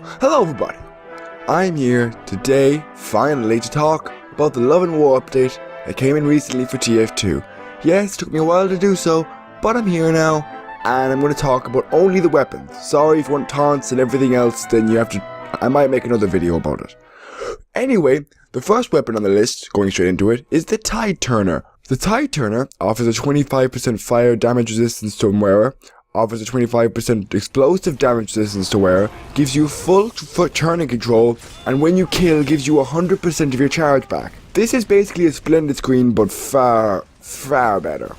Hello everybody, I'm here today finally to talk about the Love and War update that came in recently for TF2. Yes, it took me a while to do so, but I'm here now, and I'm going to talk about only the weapons. Sorry if you want taunts and everything else, then I might make another video about it. Anyway, the first weapon on the list, going straight into it, is the Tide Turner. The Tide Turner offers a 25% fire damage resistance to wearer, offers a 25% explosive damage resistance to wearer, gives you full turning control, and when you kill gives you 100% of your charge back. This is basically a Splendid Screen, but far better.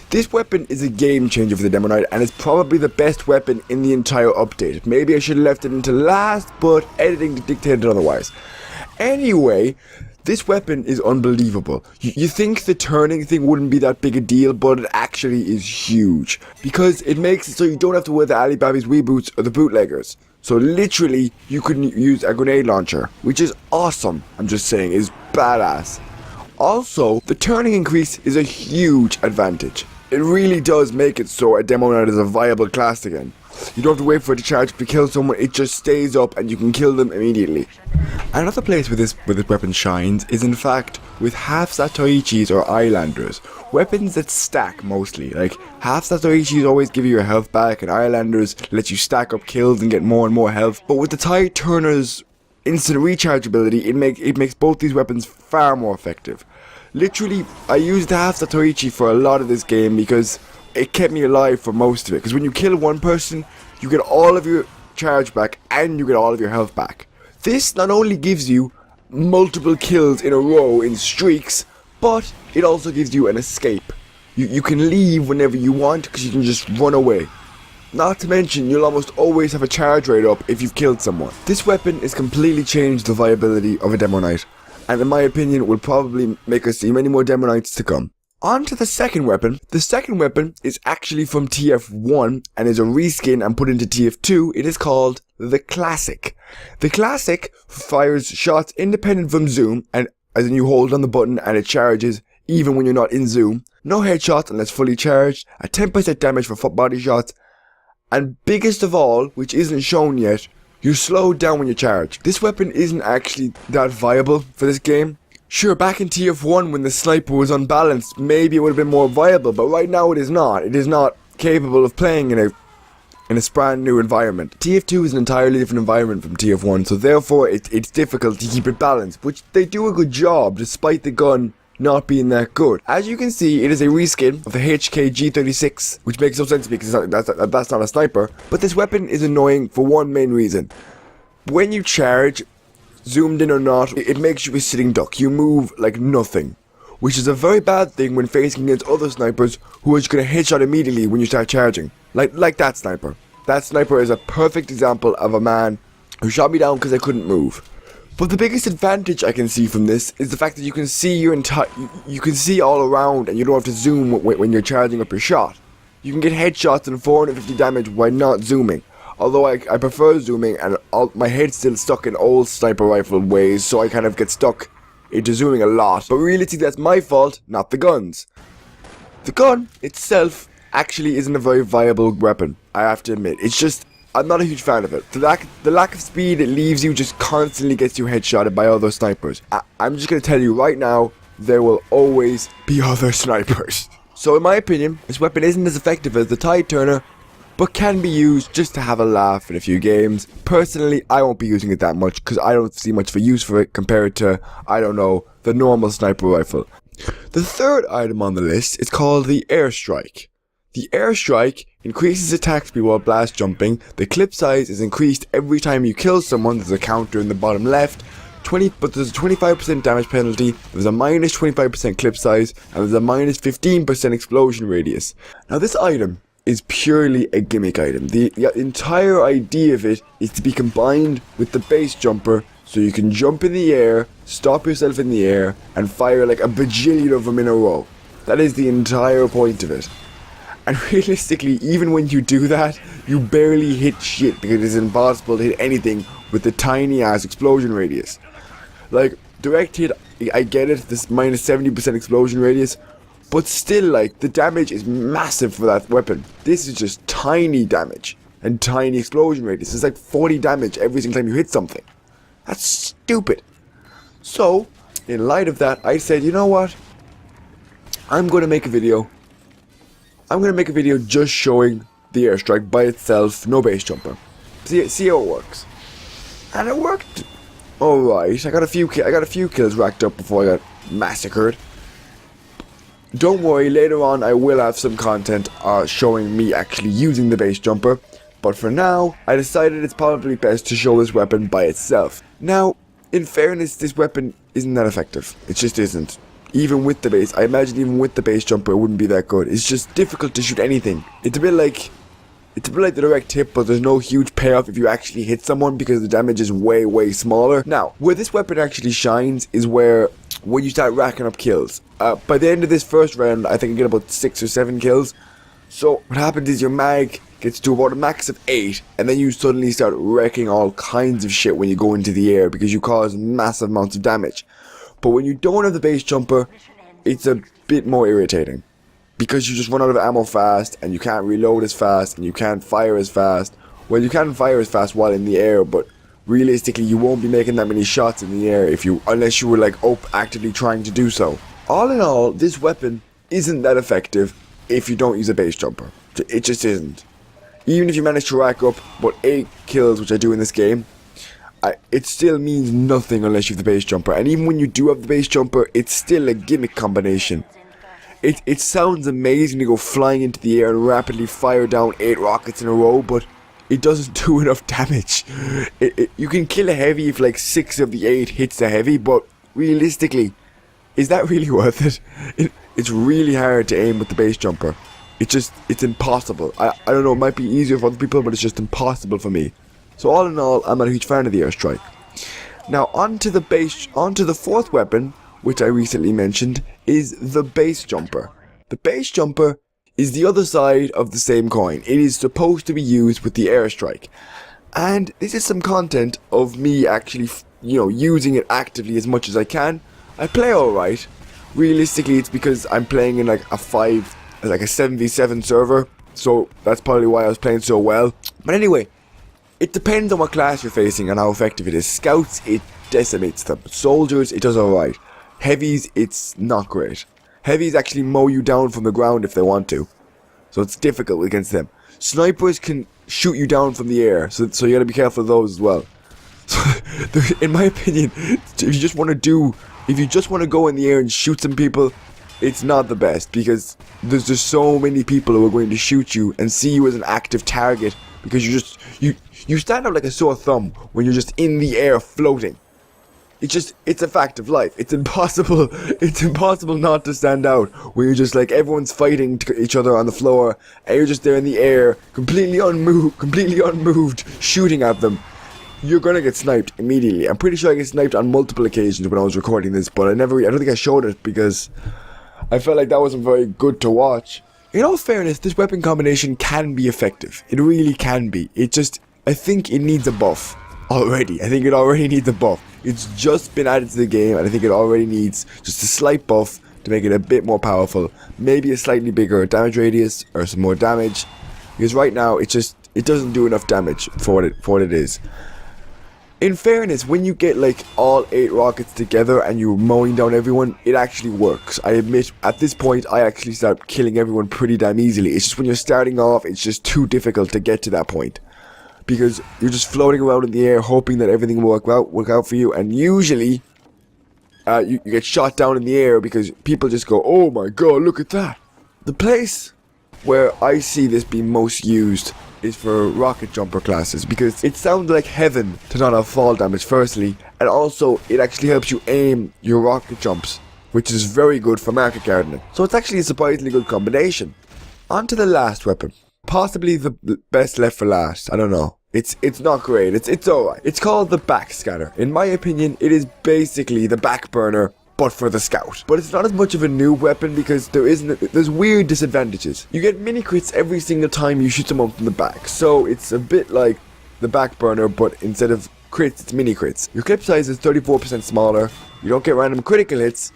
This weapon is a game changer for the Demo Knight, and it's probably the best weapon in the entire update. Maybe I should have left it until last, but editing dictated otherwise. Anyway, this weapon is unbelievable. You think the turning thing wouldn't be that big a deal, but it actually is huge. Because it makes it so you don't have to wear the Alibabi's reboots or the bootleggers. So literally, you can use a grenade launcher, which is awesome. I'm just saying, is badass. Also, the turning increase is a huge advantage. It really does make it so a Demo Knight is a viable class again. You don't have to wait for it to charge to kill someone, it just stays up and you can kill them immediately. Another place where this weapon shines is in fact with half Satoichis or Islanders. Weapons that stack mostly, like half Satoichis always give you your health back and Islanders let you stack up kills and get more and more health. But with the Tide Turner's instant recharge ability, it makes both these weapons far more effective. Literally, I used the half Satoichi for a lot of this game because it kept me alive for most of it. Because when you kill one person, you get all of your charge back and you get all of your health back. This not only gives you multiple kills in a row in streaks, but it also gives you an escape. You can leave whenever you want because you can just run away. Not to mention, you'll almost always have a charge rate up if you've killed someone. This weapon has completely changed the viability of a Demo Knight, and in my opinion will probably make us see many more Demo Knights to come. On to the second weapon. The second weapon is actually from TF1 and is a reskin and put into TF2. It is called the Classic. The Classic fires shots independent from zoom, and as in you hold on the button and it charges even when you're not in zoom. No headshots unless fully charged, a 10% damage for body shots, and biggest of all, which isn't shown yet, you're slowed down when you charge. This weapon isn't actually that viable for this game. Sure, back in TF1 when the sniper was unbalanced, maybe it would have been more viable, but right now it is not. It is not capable of playing in a brand new environment. TF2 is an entirely different environment from TF1, so therefore it's difficult to keep it balanced, which they do a good job despite the gun not being that good. As you can see, it is a reskin of the HK G36, which makes no sense because that's not a sniper, but this weapon is annoying for one main reason. When you charge, zoomed in or not, it makes you a sitting duck. You move like nothing, which is a very bad thing when facing against other snipers who are just going to headshot immediately when you start charging. Like that sniper. That sniper is a perfect example of a man who shot me down because I couldn't move. But the biggest advantage I can see from this is the fact that you can see you can see all around and you don't have to zoom when you're charging up your shot. You can get headshots and 450 damage while not zooming. Although I prefer zooming, and my head's still stuck in old sniper rifle ways, so I kind of get stuck into zooming a lot. But realistically, that's my fault, not the gun's. The gun itself actually isn't a very viable weapon, I have to admit. It's just, I'm not a huge fan of it. The lack of speed it leaves you just constantly gets you headshotted by other snipers. I'm just going to tell you right now, there will always be other snipers. So in my opinion, this weapon isn't as effective as the Tide Turner, but can be used just to have a laugh in a few games. Personally, I won't be using it that much because I don't see much of a use for it compared to, I don't know, the normal sniper rifle. The third item on the list is called the airstrike. The airstrike increases attack speed while blast jumping. The clip size is increased every time you kill someone. There's a counter in the bottom left. But there's a 25% damage penalty, there's a minus 25% clip size, and there's a minus 15% explosion radius. Now this item is purely a gimmick item. The entire idea of it is to be combined with the base jumper so you can jump in the air, stop yourself in the air, and fire like a bajillion of them in a row. That is the entire point of it. And realistically, even when you do that, you barely hit shit because it's impossible to hit anything with the tiny ass explosion radius. Like, direct hit, I get it, this minus 70% explosion radius, but still, like, the damage is massive for that weapon. This is just tiny damage. and tiny explosion radius. It's like 40 damage every single time you hit something. That's stupid. So, in light of that, I said, you know what? I'm going to make a video. I'm going to make a video just showing the airstrike by itself, no base jumper. See how it works. And it worked alright. I got a few kills racked up before I got massacred. Don't worry, later on I will have some content showing me actually using the base jumper. But for now, I decided it's probably best to show this weapon by itself. Now, in fairness, this weapon isn't that effective. It just isn't. Even with the base, I imagine even with the base jumper it wouldn't be that good. It's just difficult to shoot anything. It's a bit like the direct hit, but there's no huge payoff if you actually hit someone because the damage is way smaller. Now, where this weapon actually shines is when you start racking up kills. By the end of this first round, I think I get about 6 or 7 kills. So what happens is your mag gets to about a max of 8, and then you suddenly start wrecking all kinds of shit when you go into the air because you cause massive amounts of damage. But when you don't have the base jumper, it's a bit more irritating. Because you just run out of ammo fast, and you can't reload as fast, and you can't fire as fast. Well, you can fire as fast while in the air, but realistically you won't be making that many shots in the air unless you were like actively trying to do so. All in all, this weapon isn't that effective if you don't use a base jumper. It just isn't. Even if you manage to rack up about 8 kills, which I do in this game, it still means nothing unless you have the base jumper. And even when you do have the base jumper, it's still a gimmick combination. It sounds amazing to go flying into the air and rapidly fire down 8 rockets in a row, but it doesn't do enough damage. You can kill a heavy if like 6 of the 8 hits the heavy, but realistically, is that really worth it? It's really hard to aim with the base jumper. It's impossible. I don't know, it might be easier for other people, but it's just impossible for me. So all in all, I'm not a huge fan of the airstrike. Now onto the fourth weapon, which I recently mentioned, is the base jumper. The base jumper is the other side of the same coin. It is supposed to be used with the airstrike. And this is some content of me actually, using it actively as much as I can. I play alright. Realistically, it's because I'm playing in like a 7v7 server. So that's probably why I was playing so well. But anyway, it depends on what class you're facing and how effective it is. Scouts, it decimates them. Soldiers, it does alright. Heavies, it's not great. Heavies actually mow you down from the ground if they want to. So it's difficult against them. Snipers can shoot you down from the air. So you gotta be careful of those as well. So, in my opinion, if you just want to go in the air and shoot some people, it's not the best. Because there's just so many people who are going to shoot you and see you as an active target. Because you stand out like a sore thumb when you're just in the air floating. It's a fact of life. It's impossible not to stand out when you're just like everyone's fighting each other on the floor and you're just there in the air, completely unmoved, shooting at them. You're gonna get sniped immediately. I'm pretty sure I get sniped on multiple occasions when I was recording this, but I don't think I showed it because I felt like that wasn't very good to watch. In all fairness, this weapon combination can be effective. It really can be. I think it needs a buff already. I think it already needs a buff. It's just been added to the game, and I think it already needs just a slight buff to make it a bit more powerful. Maybe a slightly bigger damage radius or some more damage. Because right now, it doesn't do enough damage for what it is. In fairness, when you get like all 8 rockets together and you're mowing down everyone, it actually works. I admit, at this point, I actually start killing everyone pretty damn easily. It's just when you're starting off, it's just too difficult to get to that point. Because you're just floating around in the air hoping that everything will work out for you, and usually you get shot down in the air because people just go, oh my god, look at that. The place where I see this being most used is for rocket jumper classes, because it sounds like heaven to not have fall damage firstly, and also it actually helps you aim your rocket jumps, which is very good for market gardening. So it's actually a surprisingly good combination. On to the last weapon. Possibly the best left for last. I don't know. It's not great. It's alright. It's called the Backscatter. In my opinion, it is basically the back burner, but for the scout. But it's not as much of a new weapon because there's weird disadvantages. You get mini crits every single time you shoot someone from the back. So it's a bit like the back burner, but instead of crits, it's mini crits. Your clip size is 34% smaller. You don't get random critical hits,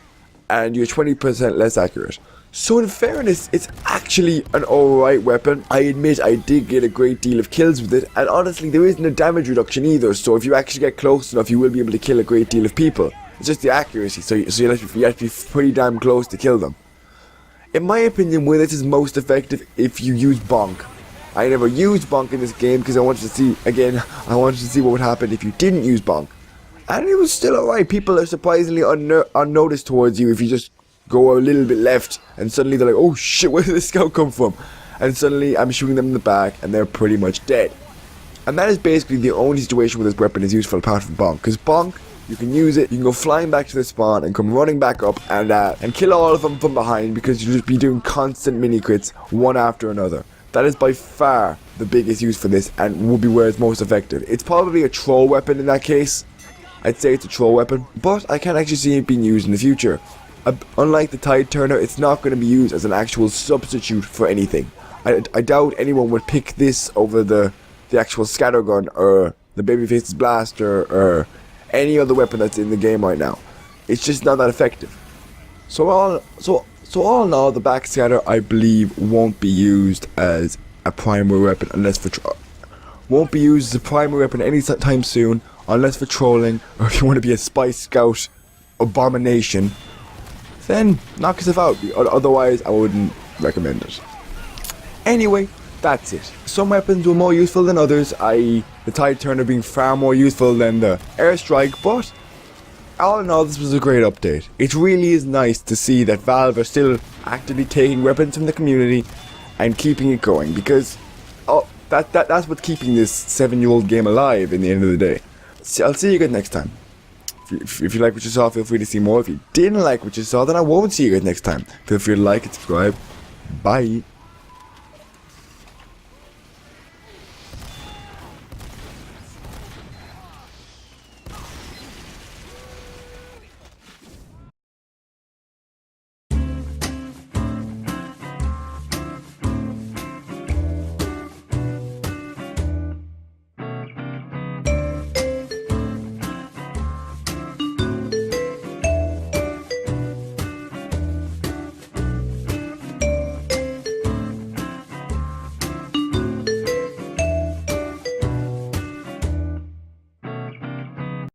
and you're 20% less accurate. So in fairness, it's actually an alright weapon. I admit I did get a great deal of kills with it, and honestly there isn't a damage reduction either, so if you actually get close enough you will be able to kill a great deal of people. It's just the accuracy, so you have to be pretty damn close to kill them. In my opinion, where this is most effective if you use bonk. I never used bonk in this game because I wanted to see what would happen if you didn't use bonk. And it was still alright. People are surprisingly unnoticed towards you if you just go a little bit left and suddenly they're like, oh shit, where did this scout come from? And suddenly I'm shooting them in the back and they're pretty much dead. And that is basically the only situation where this weapon is useful apart from bonk. Because bonk, you can use it, you can go flying back to the spawn and come running back up and kill all of them from behind because you'll just be doing constant mini crits one after another. That is by far the biggest use for this and will be where it's most effective. It's probably a troll weapon in that case. I'd say it's a troll weapon, but I can actually see it being used in the future. Unlike the Tide Turner, it's not going to be used as an actual substitute for anything. I doubt anyone would pick this over the actual scattergun or the Babyface's blaster or any other weapon that's in the game right now. It's just not that effective. So all in all, the Backscatter I believe won't be used as a primary weapon unless for won't be used as a primary weapon anytime soon unless for trolling or if you want to be a spy scout abomination. Then knock yourself out. Otherwise, I wouldn't recommend it. Anyway, that's it. Some weapons were more useful than others, i.e. the Tide Turner being far more useful than the airstrike, but all in all, this was a great update. It really is nice to see that Valve are still actively taking weapons from the community and keeping it going, because that's what's keeping this 7-year-old game alive in the end of the day. So I'll see you guys next time. If you like what you saw, feel free to see more. If you didn't like what you saw, then I won't see you guys next time. Feel free to like and subscribe. Bye.